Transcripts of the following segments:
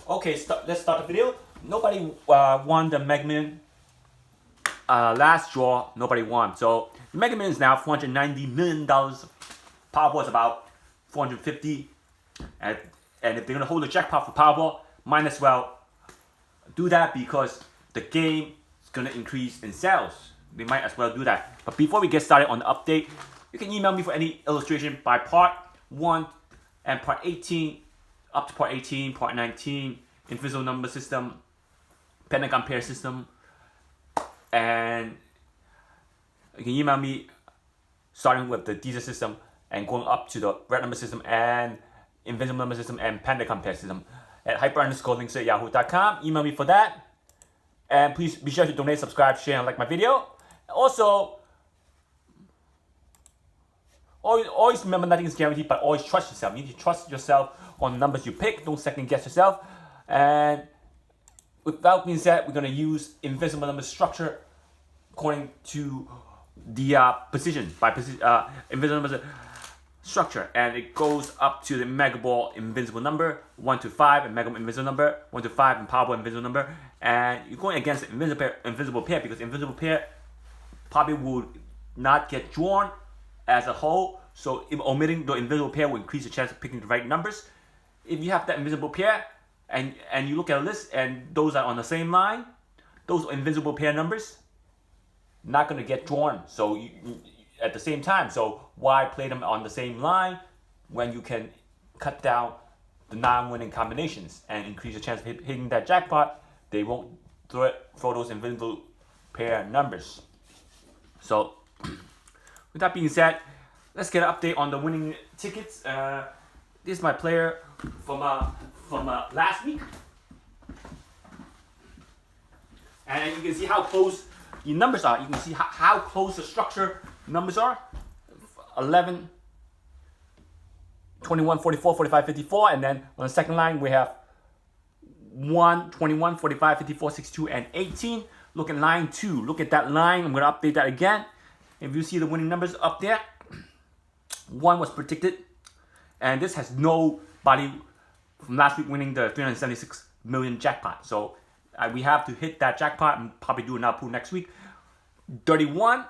Okay, let's start the video. Nobody won the Mega Million last draw. Nobody won. So the Mega Million is now $490 million. Powerball is about 450. And if they're gonna hold the jackpot for Powerball, might as well do that because the game is gonna increase in sales. They might as well do that. But before we get started on the update, you can email me for any illustration by part 1 and part 18, up to part 18, part 19, Invincible number system, pentagon pair system, and you can email me starting with the Dster system and going up to the red number system and Invincible number system and pentagon pair system at hyper_links@yahoo.com. Email me for that. And please be sure to donate, subscribe, share, and like my video. Also, always remember nothing is guaranteed, but always trust yourself. You need to trust yourself on the numbers you pick. Don't second guess yourself. And with that being said, we're going to use Invincible number structure according to the position, by position, Invincible number structure. And it goes up to the Mega Ball Invincible number, 1 to 5, and Mega Ball Invincible number, 1 to 5, and Powerball Invincible number. And you're going against the Invincible pair because Invincible pair probably will not get drawn as a whole. So if omitting the invisible pair will increase the chance of picking the right numbers. If you have that invisible pair and you look at a list and those are on the same line, those invisible pair numbers not going to get drawn. So you, at the same time, so why play them on the same line when you can cut down the non-winning combinations and increase the chance of hitting that jackpot? They won't throw those invisible pair numbers. So with that being said, let's get an update on the winning tickets. This is my player from last week, and you can see how close the numbers are. You can see how close the structure numbers are: 11, 21, 44, 45, 54, and then on the second line we have 1, 21, 45, 54, 62, and 18. Look at line 2. Look at that line. I'm going to update that again. If you see the winning numbers up there, 1 was predicted, and this has nobody from last week winning the 376 million jackpot. So we have to hit that jackpot and probably do another pool next week. 31,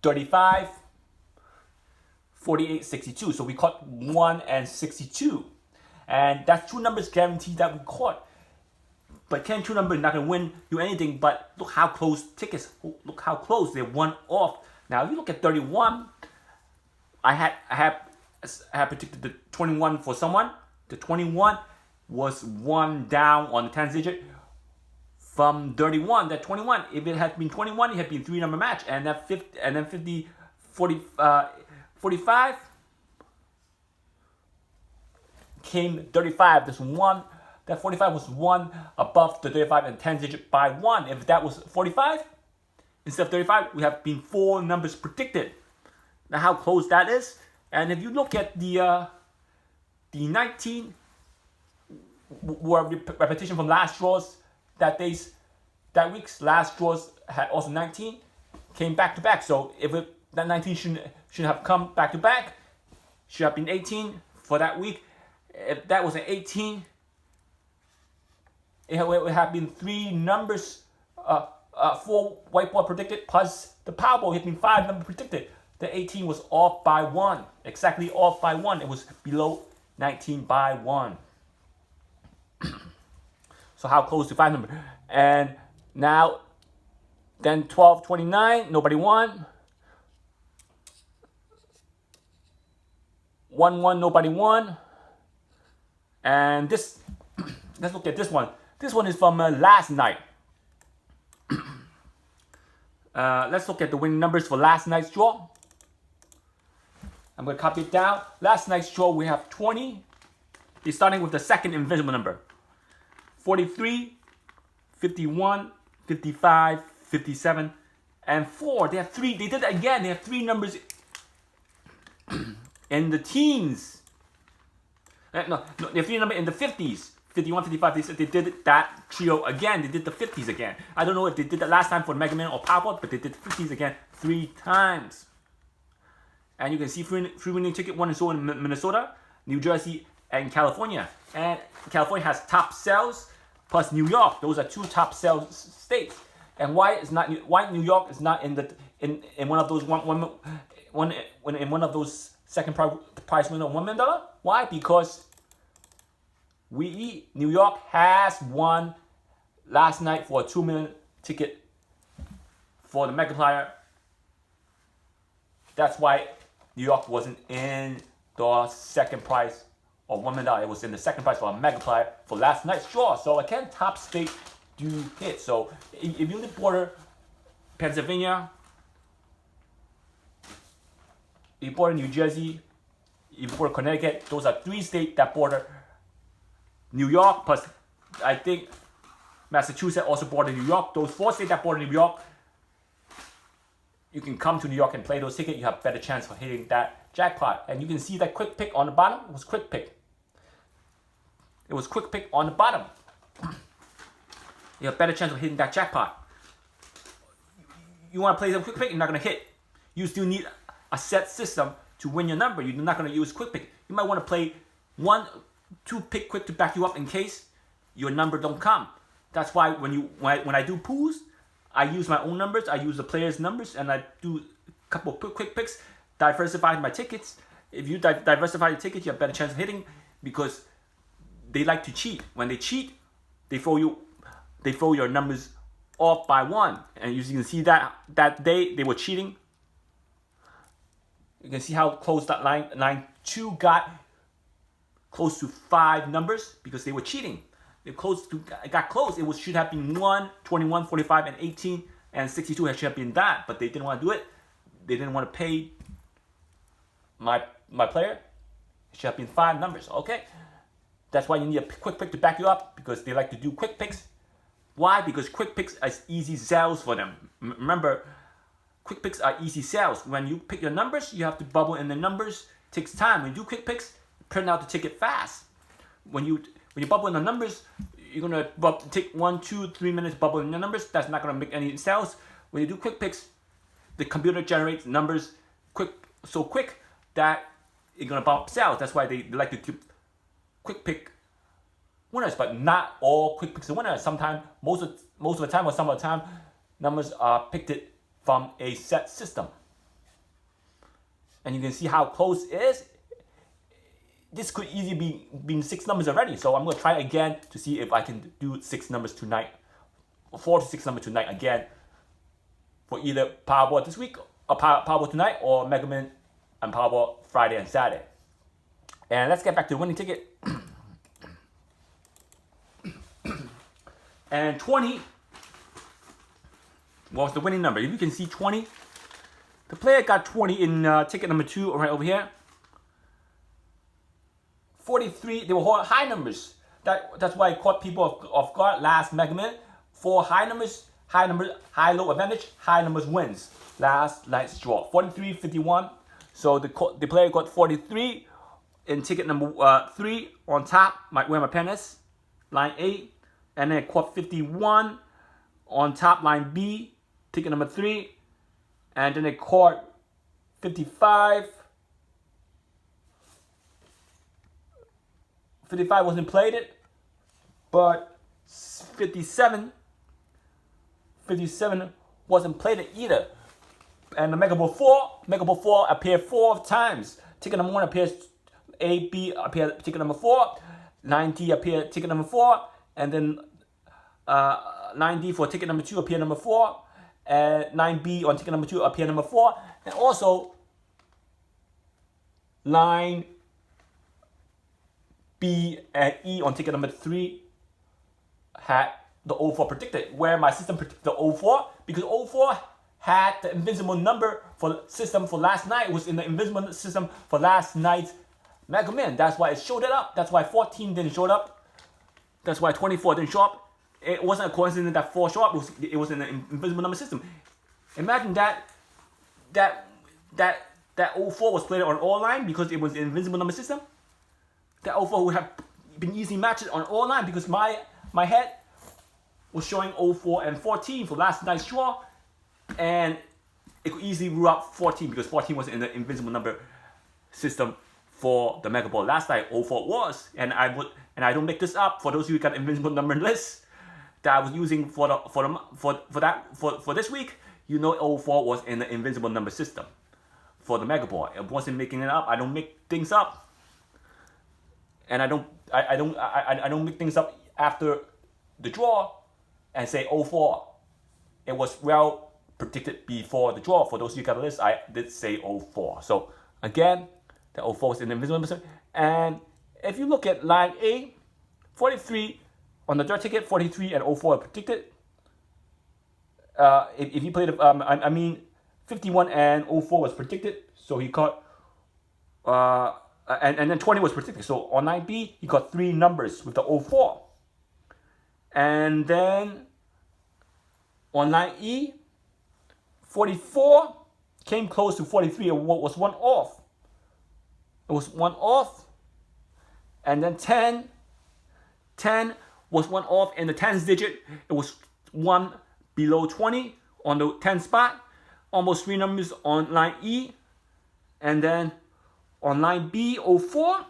35, 48, 62. So we caught 1 and 62, and that's 2 numbers guaranteed that we caught. But can 2 numbers not going to win you anything? But look how close tickets. Look how close they're 1 off. Now if you look at 31, I had predicted the 21 for someone. The 21 was 1 down on the 10th digit from 31. That 21, if it had been 21, it had been 3 number match, and that 50, and then 50, 40, 45 came 35. This one. That 45 was 1 above the 35 and 10 digit by 1. If that was 45, instead of 35, we have been 4 numbers predicted. Now how close that is. And if you look at the 19 were repetition from last draws that week's last draws had also 19 came back to back. So if that 19 shouldn't have come back to back, should have been 18 for that week. If that was an 18. It would have been 3 numbers, 4 whiteboard predicted plus the Powerball had been 5 numbers predicted. The 18 was off by 1, exactly off by 1. It was below 19 by 1. So how close to 5 number? And now, then 12, 29, nobody won. 1, 1, nobody won. And this, let's look at this one. This one is from last night. Let's look at the winning numbers for last night's draw. I'm going to copy it down. Last night's draw, we have 20. It's starting with the second invisible number. 43, 51, 55, 57, and 4. They have 3. They did it again. They have 3 numbers in the teens. No, they have 3 numbers in the 50s. 51, 55, they did that trio again. They did the 50s again. I don't know if they did that last time for Mega Man or Powerball, but they did the 50s again 3 times. And you can see free winning ticket 1 is sold in Minnesota, New Jersey, and California. And California has top sales plus New York. Those are two top sales states. And why New York is not in one of those in one of those second prize winner $1 million? Why? Because New York has won last night for a $2 million ticket for the multiplier. That's why New York wasn't in the second prize of $1 million. It was in the second prize for a multiplier for last night's draw. So again, top state do hit. So if you live border Pennsylvania, you border New Jersey, you border Connecticut, those are three states that border New York, plus I think Massachusetts also border New York. Those four states that border New York, you can come to New York and play those tickets. You have better chance for hitting that jackpot. And you can see that quick pick on the bottom. It was quick pick. It was quick pick on the bottom. You have better chance of hitting that jackpot. You want to play some quick pick, you're not going to hit. You still need a set system to win your number. You're not going to use quick pick. You might want to play 1, 2 pick quick to back you up in case your number don't come. That's why when I do pools, I use my own numbers. I use the players' numbers, and I do a couple of quick picks, diversify my tickets. If you diversify your tickets, you have better chance of hitting because they like to cheat. When they cheat, they throw your numbers off by 1. And you can see that day they were cheating. You can see how close that line 2 got close to 5 numbers because they were cheating. It got close. It should have been 1, 21, 45, and 18, and 62 should have been that, but they didn't want to do it. They didn't want to pay my player. It should have been 5 numbers. Okay, that's why you need a quick pick to back you up because they like to do quick picks. Why? Because quick picks is easy sales for them. Remember, quick picks are easy sales. When you pick your numbers, you have to bubble in the numbers. It takes time. When you do quick picks, print out the ticket fast. When you bubble in the numbers, you're gonna take 1, 2, 3 minutes bubble in the numbers. That's not gonna make any sales. When you do quick picks, the computer generates numbers so quick that it's gonna bump sales. That's why they like to keep quick pick winners, but not all quick picks are winners. Sometimes, most of the time, or some of the time, numbers are picked from a set system. And you can see how close it is. This could easily be 6 numbers already. So I'm going to try again to see if I can do 6 numbers tonight. 4 to 6 numbers tonight again. For either Powerball this week, or Powerball tonight, or Mega Man and Powerball Friday and Saturday. And let's get back to the winning ticket. And 20 was the winning number. If you can see 20, the player got 20 in ticket number 2 right over here. 43, they were high numbers. That's why it caught people off guard last Mega Man. 4 high numbers, high low advantage, high numbers wins. Last night's draw. 43, 51. So the player got 43 in ticket number 3 on top, where my pen is, line 8. And then it caught 51 on top, line B, ticket number 3. And then it caught 55. 55 wasn't played it, but 57 wasn't played it either. And the Mega Ball 4 appeared 4 times. Ticket number 1 appears, A, B appeared ticket number 4, 9D appeared ticket number 4, and then 9D for ticket number 2 appeared number 4, and 9B on ticket number 2 appeared number 4, and also line B and E on ticket number 3 had the 04 predicted, where my system predicted the 04 because 04 had the invincible number for the system for last night. It was in the invincible system for last night's Mega Man. That's why it showed it up. That's why 14 didn't show up. That's why 24 didn't show up. It wasn't a coincidence that 4 showed up. It was in the invincible number system. Imagine that 04 was played on all line because it was the invincible number system. That 04 would have been easy matches on all line because my head was showing 04 and 14 for last night's draw, and it could easily rule out 14 because 14 was in the invincible number system for the Mega Ball last night. 04 was, and I don't make this up. For those of you who got Invincible number list that I was using for this week, you know 04 was in the Invincible number system for the Mega Ball. I wasn't making it up. I don't make things up, and I don't make things up after the draw and say 04. It was well predicted before the draw. For those of you who got the list, I did say 04. So again, the 04 was in the Invincible number. And if you look at line A, 43 on the dirt ticket, 43 and 04 are predicted. If he played, 51 and 04 was predicted. So he caught, and then 20 was predicted. So on line B, he got 3 numbers with the 04. And then on line E, 44 came close to 43. It was one off. It was one off. And then 10 was one off in the tens digit. It was one below 20 on the 10 spot. Almost 3 numbers on line E. And then on line B, 04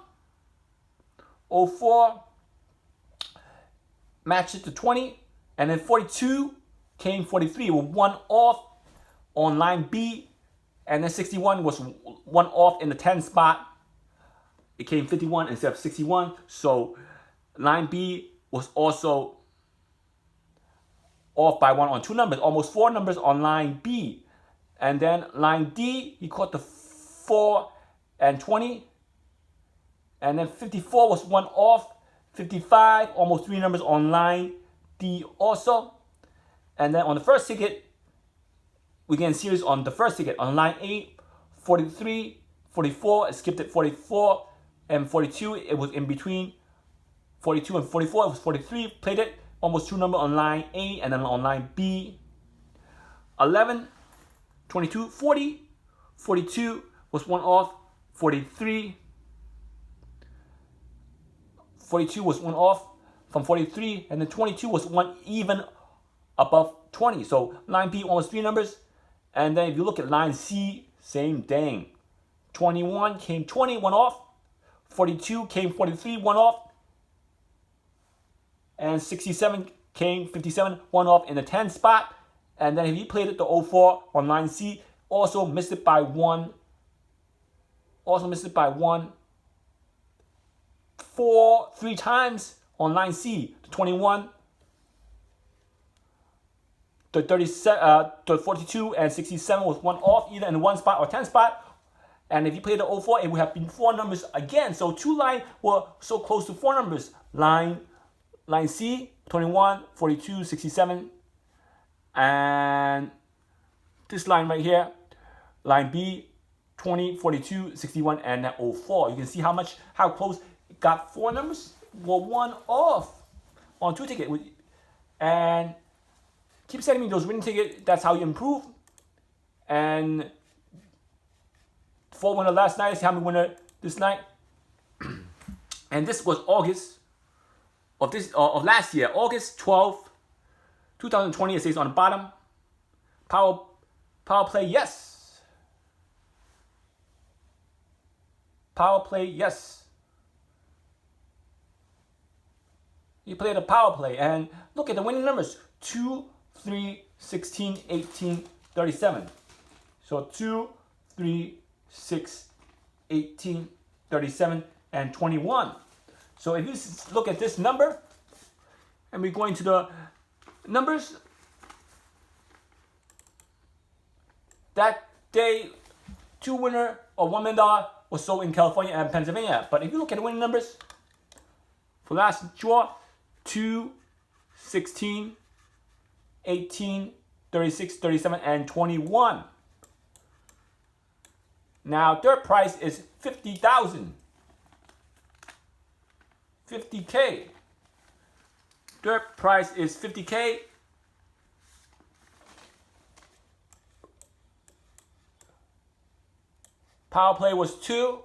matched it to 20. And then 42 came 43 with one off on line B. And then 61 was one off in the 10 spot. It came 51 instead of 61. So line B was also off by 1 on 2 numbers. Almost 4 numbers on line B. And then line D, he caught the 4 and 20. And then 54 was 1 off. 55, almost 3 numbers on line D also. And then on the first ticket, we get series on the first ticket. On line 8, 43, 44, it skipped at 44. And 42, it was in between 42 and 44. It was 43, played it. Almost 2 number on line A and then on line B. 11, 22, 40. 42 was 1 off. 43. 42 was 1 off from 43. And then 22 was 1 even above 20. So line B almost 3 numbers. And then if you look at line C, same thing. 21 came 20, 1 off. 42 came 43, 1 off. And 67 came 57, 1 off in the 10 spot. And then if he played it the 04 on line C, also missed it by 1. Also missed it by 1. 3 times on line C. The 21, the 37, the 42 and 67 was 1 off either in the 1 spot or 10 spot. And if you played the 04, it would have been 4 numbers again. So 2 lines were so close to 4 numbers. Line C, 21, 42, 67. And this line right here, line B, 20, 42, 61, and 04. You can see how close it got 4 numbers. Well, 1 off on 2 tickets. And keep sending me those winning tickets. That's how you improve. And 4 winner last night. See how many winner this night. And this was August of last year, August 12th, 2020. It says on the bottom, power play yes. Power play yes. You play the power play and look at the winning numbers: 2, 3, 16, 18, 37. So 2, 3, 6, 18, 37, and 21. So if you look at this number, and we go into the numbers, that day, 2 winner or $1 million was sold in California and Pennsylvania. But if you look at the winning numbers, for last draw, 2, 16, 18, 36, 37, and 21. Now, third prize is $50,000. $50K. Third prize is $50K. Power play was 2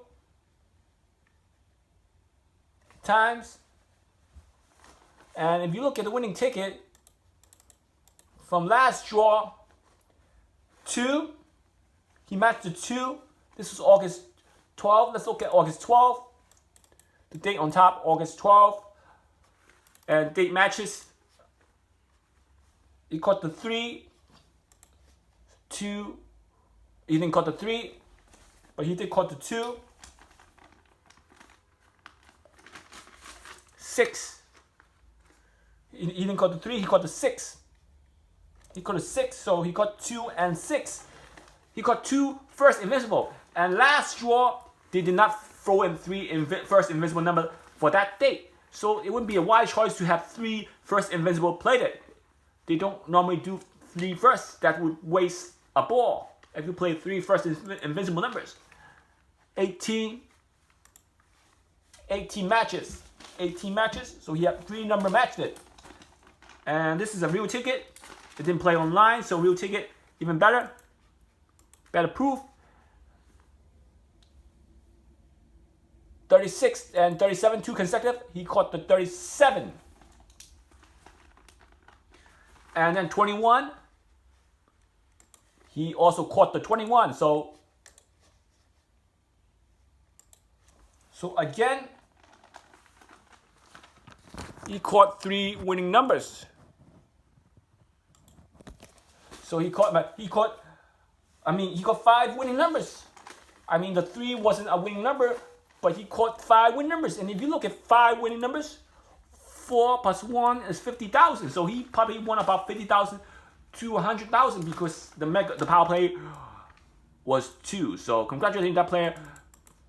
times. And if you look at the winning ticket from last draw, 2, he matched the 2. This was August 12th. Let's look at August 12th. The date on top, August 12th. And date matches. He caught the 3, 2. He didn't caught the 3, but he did caught the 2. 6. He didn't caught the 3, he caught the 6. He caught a 6, so he got 2 and 6. He got 2 first invincible. And last draw, they did not throw in 3 first invincible number for that date. So it wouldn't be a wise choice to have 3 first invincible plated. They don't normally do 3 first. That would waste a ball if you play 3 first invincible numbers. 18 matches. 18 matches, so he had 3 number matched it. And this is a real ticket. It didn't play online, so real ticket, even better. Better proof. 36 and 37, 2 consecutive. He caught the 37. And then 21. He also caught the 21. So again, he caught 3 winning numbers. So he got 5 winning numbers. I mean, the 3 wasn't a winning number, but he caught 5 winning numbers. And if you look at 5 winning numbers, 4 plus 1 is 50,000. So he probably won about 50,000 to 100,000 because the power play was 2. So congratulating that player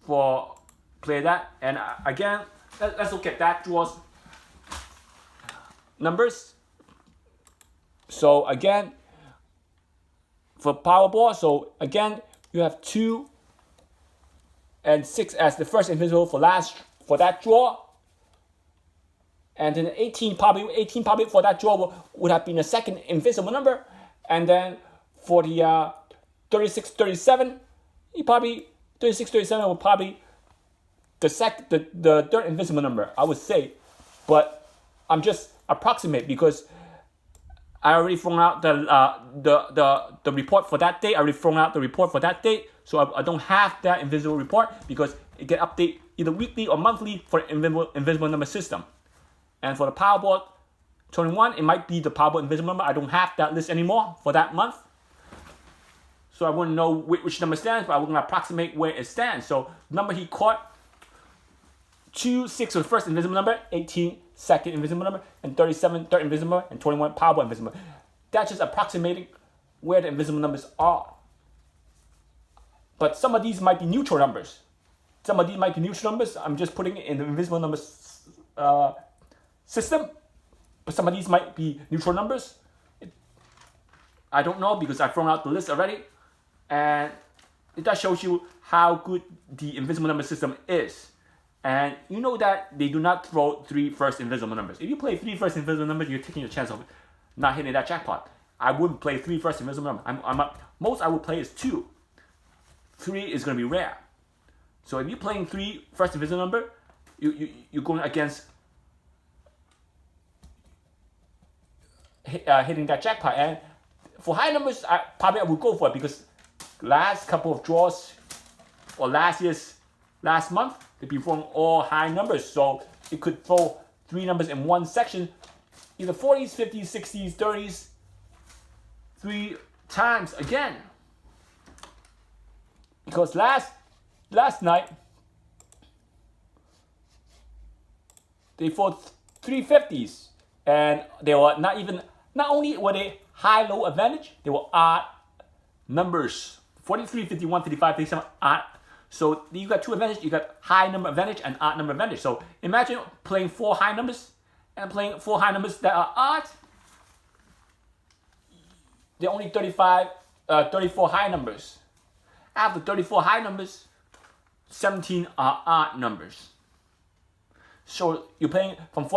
for playing that. And again, let's look at that draw's numbers. So again, for Powerball, so again, you have 2 and 6 as the first invincible for that draw. And then 18 probably for that draw would have been the second invincible number. And then for the 36, 37, 36, 37 will probably the third invincible number, I would say. But I'm just approximate because I already thrown out the report for that date. I already thrown out the report for that date, so I don't have that invisible report because it get updated either weekly or monthly for the invisible number system. And for the Powerball 21, it might be the Powerball invisible number. I don't have that list anymore for that month, so I wouldn't know which number stands, but I will approximate where it stands. So the number he caught, 2, 6 was first invisible number, 18 second invisible number, and 37 third invisible, and 21 Powerball invisible. That's just approximating where the invisible numbers are. But some of these might be neutral numbers. I'm just putting it in the invisible numbers system. But some of these might be neutral numbers. I don't know because I've thrown out the list already. And that shows you how good the invisible number system is. And you know that they do not throw 3 first invisible numbers. If you play 3 first invisible numbers, you're taking a chance of not hitting that jackpot. I wouldn't play 3 first invisible numbers. Most I would play is 2. 3 is going to be rare. So if you're playing 3 first invisible number, you're going against hitting that jackpot. And for high numbers, I would go for it because last couple of draws or last month, they've been throwing all high numbers. So it could throw 3 numbers in one section, either 40s, 50s, 60s, 30s, 3 times again. Because last night, they fought 3 50s, and they were not only were they high-low advantage, they were odd numbers. 43, 51, 55, 57, odd. So you got 2 advantage, you got high number advantage and odd number advantage. So imagine playing 4 high numbers and playing 4 high numbers that are odd. They're only 34 high numbers. After 34 high numbers, 17 are odd numbers. So you're playing from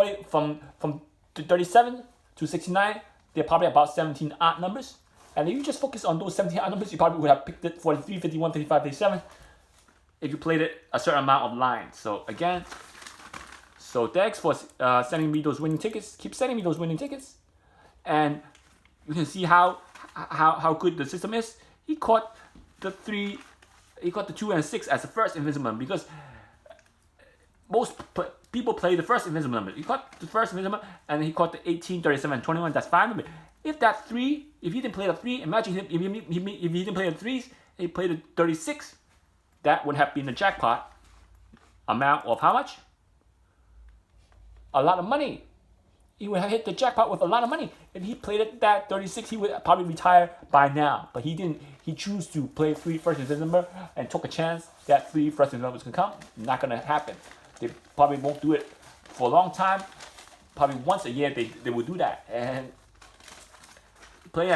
37 to 69, they're probably about 17 odd numbers. And if you just focus on those 17 odd numbers, you probably would have picked it 43, 51, 55, 57 if you played it a certain amount of lines. So again, thanks for sending me those winning tickets. Keep sending me those winning tickets. And you can see how good the system is. He caught the 3 he caught the 2 and 6 as the first Invincible number because most people play the first Invincible number. He caught the first Invincible and he caught the 18, 37, and 21. That's 5 number. If that 3, if he didn't play the 3, imagine if he didn't play the 3s, he played the 36. That would have been the jackpot amount of how much? A lot of money. He would have hit the jackpot with a lot of money. If he played it that 36, he would probably retire by now. But he didn't. He chose to play 3 first Invincible number and took a chance that 3 first Invincible numbers can come. Not gonna happen. They probably won't do it for a long time. Probably once a year they will do that. And playing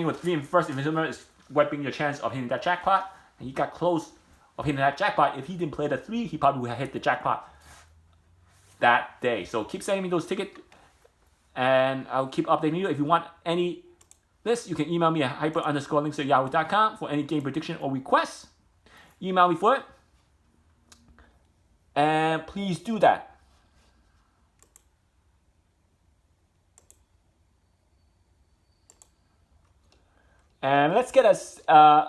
with 3 first Invincible number is wiping your chance of hitting that jackpot. And he got close of hitting that jackpot. If he didn't play the 3, he probably would have hit the jackpot that day. So keep sending me those tickets and I'll keep updating you. If you want any list, you can email me at hyper_links@yahoo.com for any game prediction or requests. Email me for it. And please do that. And let's get an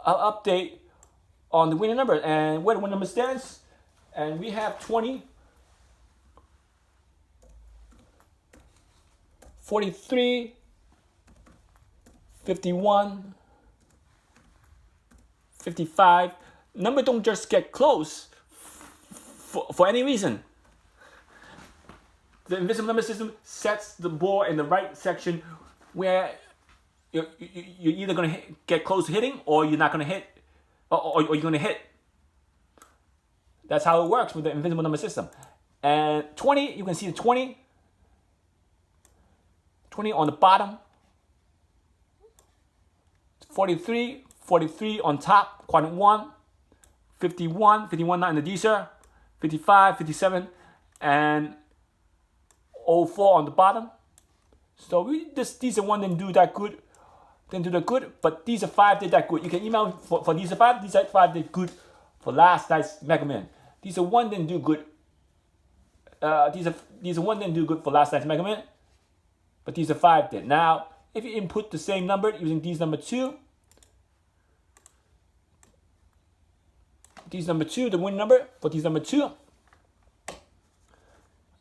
update on the winning number and where the winning number stands. And we have 20, 43, 51, 55. Number don't just get close for any reason. The Invincible number system sets the board in the right section where you're either going to get close to hitting or you're not going to hit, or you're going to hit. That's how it works with the Invincible number system. And 20, you can see the 20 on the bottom. 43 on top, quadrant 1. 51 not in the Dster. 55, 57, and 04 on the bottom. So these are one didn't do that good. But these are 5 did that good. You can email me for these are 5. These are 5 did good for last night's Mega Man. These are 1 didn't do good. These are 1 didn't do good for last night's Mega Man. But these are 5 did. Now, if you input the same number using these number 2, the win number for these number 2.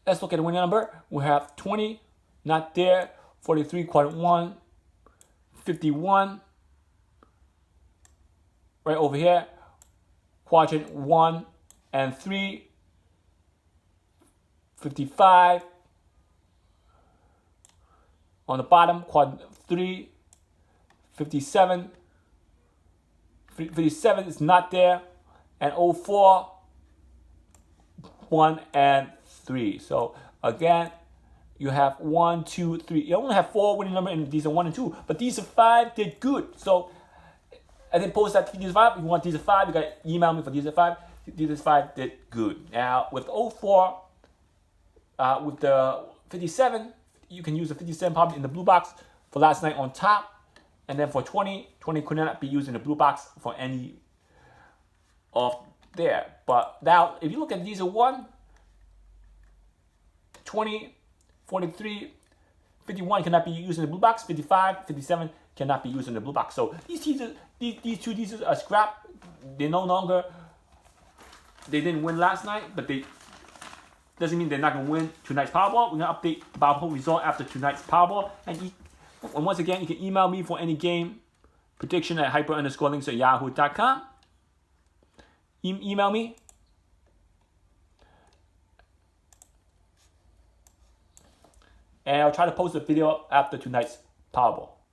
Let's look at the win number. We have 20, not there. 43, quadrant 1. 51, right over here. Quadrant 1 and 3. 55 on the bottom. Quadrant 3. 57. 57 is not there. And 04, 1 and 3. So again, you have 1, 2, 3. You only have 4 winning number, and these are 1 and 2. But these are 5 did good. So I didn't post that these are 5. If you want these are 5, you got to email me for these are 5. These are 5 did good. Now with 04, with the 57, you can use the 57 probably in the blue box for last night on top. And then for 20 could not be used in the blue box for any of there. But now if you look at these are 1, 20, 43, 51 cannot be used in the blue box. 55, 57 cannot be used in the blue box. So these two teasers are scrapped. They no longer. They didn't win last night, but they doesn't mean they're not gonna win tonight's Powerball. We're gonna update the Powerball result after tonight's Powerball. And once again, you can email me for any game prediction at hyper_links@yahoo.com. Email me. And I'll try to post a video after tonight's Powerball.